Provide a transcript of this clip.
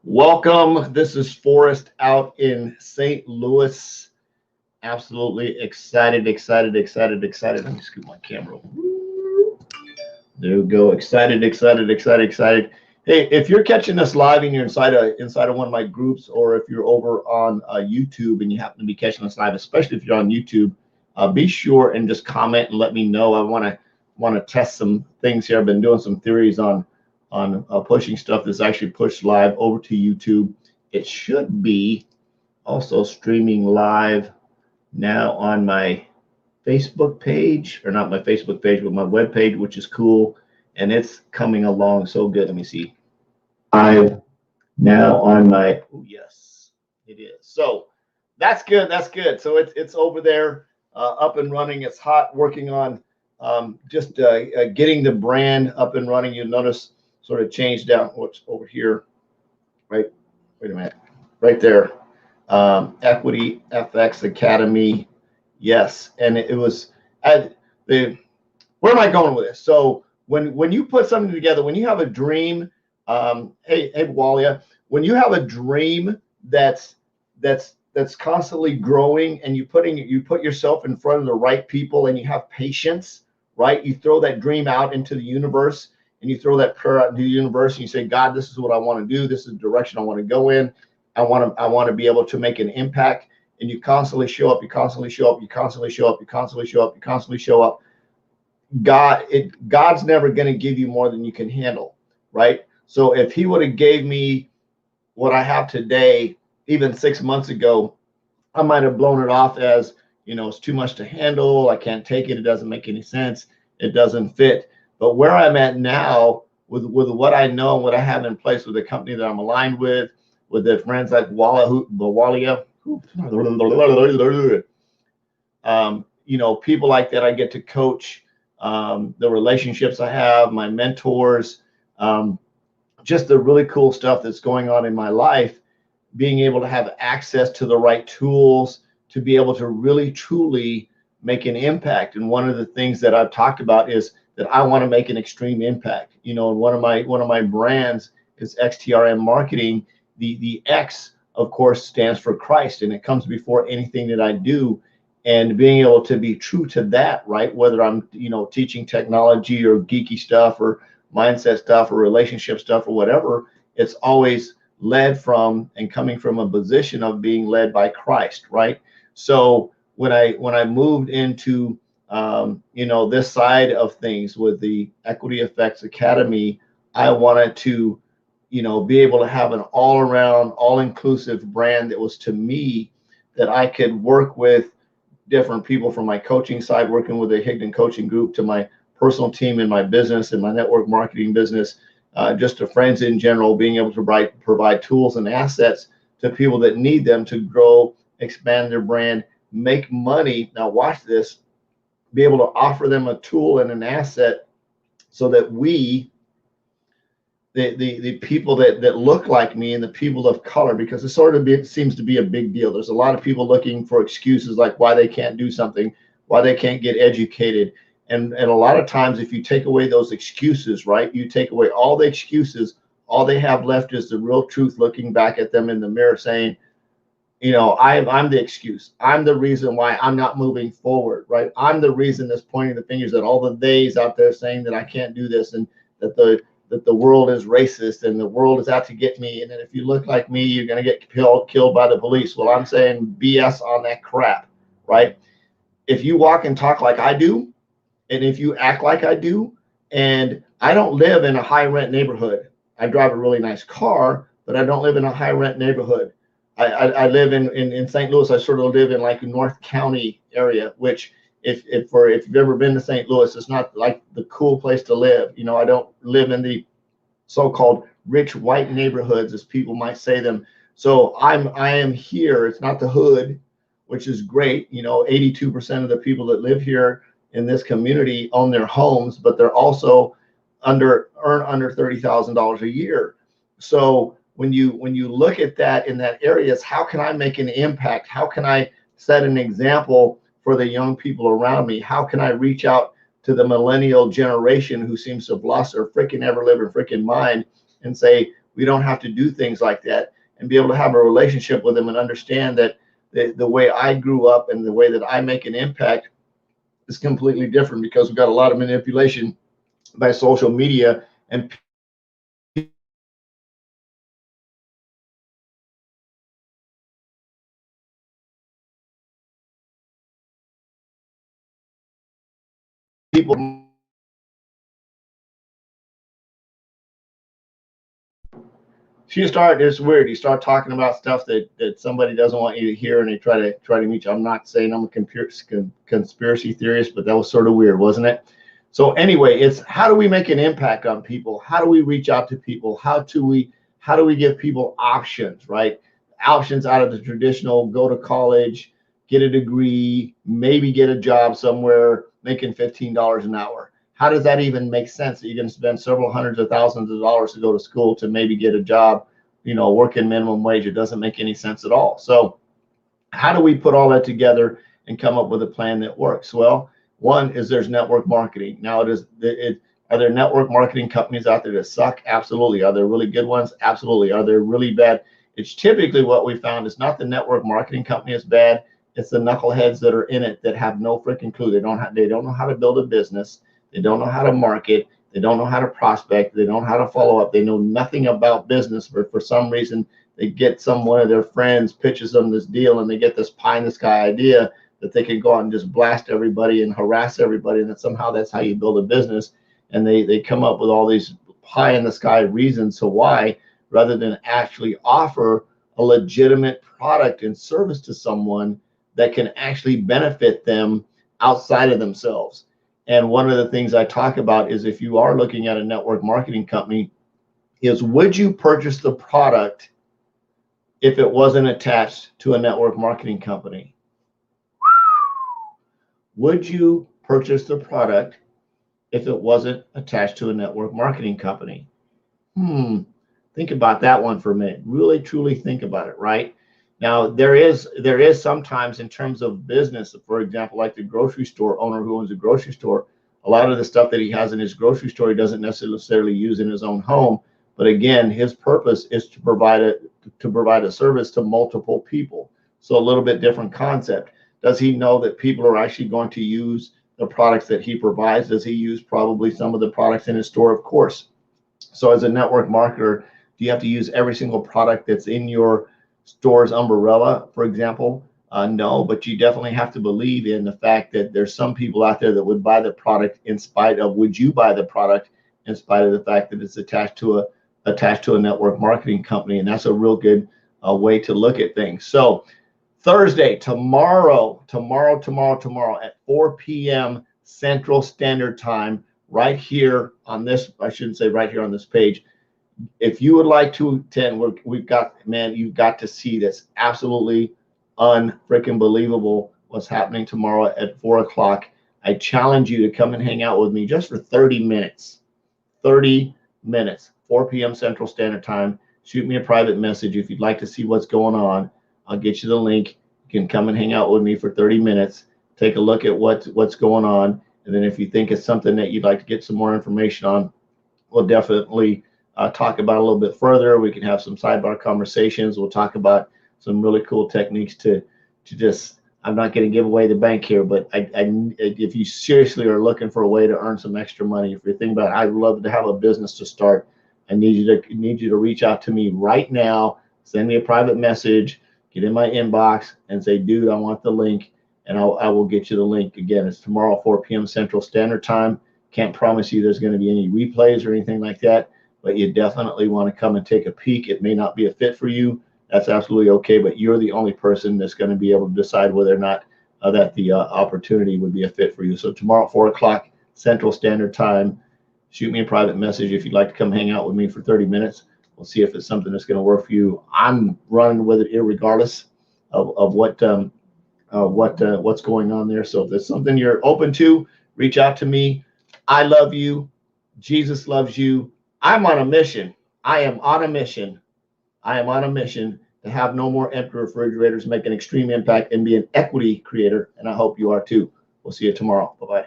Welcome. This is Forrest out in St. Louis. Absolutely excited. Let me scoot my camera. There we go. Excited. Hey, if you're catching us live and you're inside of one of my groups, or if you're over on YouTube and you happen to be catching us live, especially if you're on YouTube, be sure and just comment and let me know. I want to test some things here. I've been doing some theories on pushing stuff that's actually pushed live over to YouTube. It should be also streaming live now on my Facebook page, or not my Facebook page, but my web page, which is cool, and it's coming along so good. Let me see. Live now on my, oh yes, it is. So that's good. So it's over there, up and running. It's hot. Working on just getting the brand up and running. You'll notice sort of changed down what's over here, right? Wait a minute, right there. Equity FX Academy. Yes, and it was at the. Where am I going with this? So when you put something together, when you have a dream, hey Walia, when you have a dream that's constantly growing, and you put yourself in front of the right people, and you have patience, right? You throw that dream out into the universe, and you throw that prayer out into the universe, and you say, God, this is what I want to do. This is the direction I want to go in. I want to be able to make an impact. And you constantly show up, God's never going to give you more than you can handle, right? So if he would have gave me what I have today, even 6 months ago, I might have blown it off as, it's too much to handle. I can't take it. It doesn't make any sense. It doesn't fit. But where I'm at now, with what I know and what I have in place with the company that I'm aligned with the friends like Walia, people like that I get to coach, the relationships I have, my mentors, just the really cool stuff that's going on in my life, being able to have access to the right tools to be able to really truly make an impact. And one of the things that I've talked about is that I want to make an extreme impact. And one of my brands is XTRM Marketing. The X, of course, stands for Christ, and it comes before anything that I do. And being able to be true to that, right? Whether I'm, teaching technology or geeky stuff or mindset stuff or relationship stuff or whatever, it's always led from and coming from a position of being led by Christ, right? So when I moved into this side of things with the Equity FX Academy, I wanted to be able to have an all-around, all-inclusive brand that was, to me, that I could work with different people from my coaching side, working with the Higdon coaching group, to my personal team in my business and my network marketing business, just to friends in general, being able to provide tools and assets to people that need them to grow, expand their brand, make money. Now watch this, be able to offer them a tool and an asset so that the people that look like me and the people of color, because it seems to be a big deal. There's a lot of people looking for excuses, like why they can't do something, why they can't get educated. And a lot of times, if you take away those excuses, right, you take away all the excuses, all they have left is the real truth looking back at them in the mirror saying, I'm the excuse. I'm the reason why I'm not moving forward, right? I'm the reason that's pointing the fingers at all the days out there saying that I can't do this, and that the world is racist and the world is out to get me. And then if you look like me, you're going to get killed by the police. Well, I'm saying BS on that crap, right? If you walk and talk like I do, and if you act like I do, and I don't live in a high rent neighborhood. I drive a really nice car, but I don't live in a high rent neighborhood. I live in St. Louis. I sort of live in like North County area, which if you've ever been to St. Louis, it's not like the cool place to live. I don't live in the so-called rich white neighborhoods, as people might say them. So I am here. It's not the hood, which is great. 82% of the people that live here in this community own their homes, but they're also earn under $30,000 a year. So when you look at that in that area, it's how can I make an impact? How can I set an example for the young people around me? How can I reach out to the millennial generation who seems to have lost their freaking ever living freaking mind and say, we don't have to do things like that, and be able to have a relationship with them and understand that the way I grew up and the way that I make an impact is completely different, because we've got a lot of manipulation by social media and people. It's weird. You start talking about stuff that somebody doesn't want you to hear, and they try to meet you. I'm not saying I'm a conspiracy theorist, but that was sort of weird, wasn't it? So anyway, it's how do we make an impact on people? How do we reach out to people? How do we give people options, right? Options out of the traditional go to college, get a degree, maybe get a job somewhere making $15 an hour. How does that even make sense that you're going to spend several hundreds of thousands of dollars to go to school to maybe get a job, working minimum wage? It doesn't make any sense at all. So how do we put all that together and come up with a plan that works? Well, one is there's network marketing. Now are there network marketing companies out there that suck? Absolutely. Are there really good ones? Absolutely. Are there really bad? It's typically what we found is not the network marketing company is bad. It's the knuckleheads that are in it that have no freaking clue. They don't know how to build a business. They don't know how to market. They don't know how to prospect. They don't know how to follow up. They know nothing about business, but for some reason they get one of their friends pitches them this deal, and they get this pie in the sky idea that they can go out and just blast everybody and harass everybody, and that somehow that's how you build a business. And they come up with all these pie in the sky reasons to why, rather than actually offer a legitimate product and service to someone that can actually benefit them outside of themselves. And one of the things I talk about is, if you are looking at a network marketing company, is would you purchase the product if it wasn't attached to a network marketing company? Would you purchase the product if it wasn't attached to a network marketing company? Think about that one for a minute. Really, truly think about it, right? Now, there is sometimes, in terms of business, for example, like the grocery store owner who owns a grocery store, a lot of the stuff that he has in his grocery store, he doesn't necessarily use in his own home. But again, his purpose is to provide a service to multiple people. So a little bit different concept. Does he know that people are actually going to use the products that he provides? Does he use probably some of the products in his store? Of course. So as a network marketer, do you have to use every single product that's in your store's umbrella, for example? No, but you definitely have to believe in the fact that there's some people out there that would buy the product in spite of, would you buy the product in spite of the fact that it's attached to a network marketing company? And that's a real good way to look at things. So Thursday, tomorrow at 4 p.m. Central Standard Time, right here on this, I shouldn't say right here on this page. If you would like to attend, you've got to see this. Absolutely unfreaking believable what's happening tomorrow at 4 o'clock. I challenge you to come and hang out with me just for 30 minutes. 30 minutes, 4 p.m. Central Standard Time. Shoot me a private message if you'd like to see what's going on. I'll get you the link. You can come and hang out with me for 30 minutes. Take a look at what's going on. And then if you think it's something that you'd like to get some more information on, we'll definitely talk about it a little bit further. We can have some sidebar conversations. We'll talk about some really cool techniques to just, I'm not going to give away the bank here, but if you seriously are looking for a way to earn some extra money, if you're thinking about, I'd love to have a business to start, I need you to reach out to me right now. Send me a private message, get in my inbox and say, dude, I want the link, and I will get you the link. Again, it's tomorrow, 4 p.m. Central Standard Time. Can't promise you there's going to be any replays or anything like that, but you definitely want to come and take a peek. It may not be a fit for you. That's absolutely okay, but you're the only person that's going to be able to decide whether or not that the opportunity would be a fit for you. So tomorrow, 4 o'clock Central Standard Time, shoot me a private message if you'd like to come hang out with me for 30 minutes. We'll see if it's something that's going to work for you. I'm running with it irregardless of what's going on there. So if there's something you're open to, reach out to me. I love you. Jesus loves you. I'm on a mission. I am on a mission. I am on a mission to have no more empty refrigerators, make an extreme impact, and be an equity creator. And I hope you are too. We'll see you tomorrow. Bye-bye.